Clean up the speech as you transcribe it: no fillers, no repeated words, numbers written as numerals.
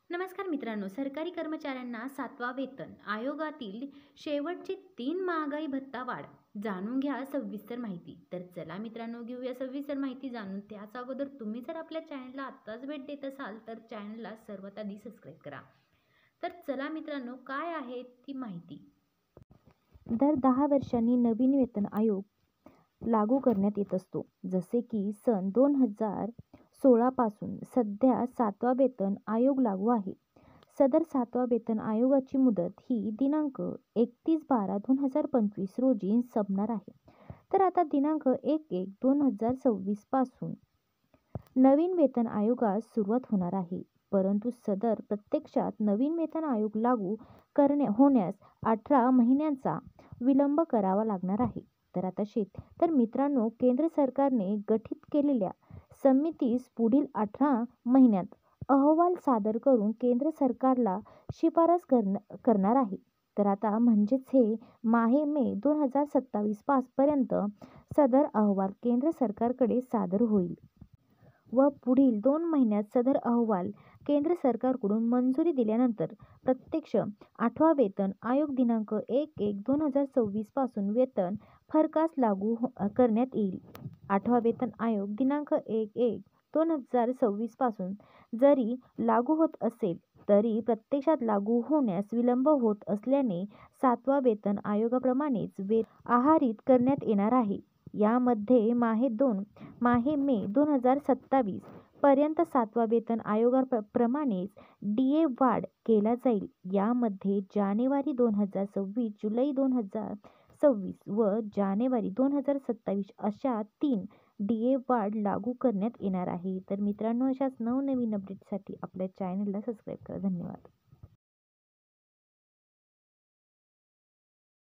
नमस्कार मित्रांनो, सरकारी कर्मचाऱ्यांना 7वा वेतन आयोगातील शेवटची 3 महागाई भत्ता वाढ जाणून घ्या सविस्तर माहिती. तर चला मित्रांनो, घेऊया सविस्तर माहिती जाणून. त्याच अगोदर तुम्ही जर आपल्या चॅनलला आत्ताच भेट देत असाल तर चॅनलला सर्वात आधी सबस्क्राईब करा. तर चला मित्रांनो, काय आहे ती माहिती. दर 10 वर्षांनी नवीन वेतन आयोग लागू करण्यात येत असतो. जसे की सन 2016 पासून सध्या 7वा वेतन आयोग लागू आहे. सदर 7वा वेतन आयोगाची मुदत ही दिनांक 31/12/2025 रोजी संपणार आहे. तर आता दिनांक 1/1/2026 पासून नवीन वेतन आयोगास सुरुवात होणार आहे. परंतु सदर प्रत्यक्षात नवीन वेतन आयोग लागू होण्यास 18 महिन्यांचा विलंब करावा लागणार आहे. तर मित्रांनो, केंद्र सरकारने गठीत केलेल्या समितीस पुढील 18 महिन्यात अहवाल सादर करून केंद्र सरकारला शिफारस करणार आहे. तर आता म्हणजेच हे मे 2027 पर्यंत सदर अहवाल केंद्र सरकारकडे सादर होईल व पुढील 2 महिन्यात सदर अहवाल केंद्र सरकारकडून मंजुरी दिल्यानंतर प्रत्यक्ष 8वा वेतन आयोग दिनांक 1/1/2026 पासून वेतन फरकास लागू करण्यात येईल. 8वा वेतन आयोग दिनांक 1/1/2026 पासून जरी लागू होत असेल तरी प्रत्यक्षात लागू होण्यास विलंब होत असल्याने 7वा वेतन आयोगाप्रमाणेच वेतन आहारित करण्यात येणार आहे. यामध्ये मे 2027 पर्यंत 7वा वेतन आयोगाप्रमाणेच डीए वाढ केला जाईल. यामध्ये जानेवारी 2026, जुलै 2026 व जानेवारी 2027 अशा 3 डीए वाढ लागू करण्यात येणार आहे. तर मित्रांनो, अशाच नवनवीन अपडेटसाठी आपल्या चॅनलला सबस्क्राईब करा. धन्यवाद.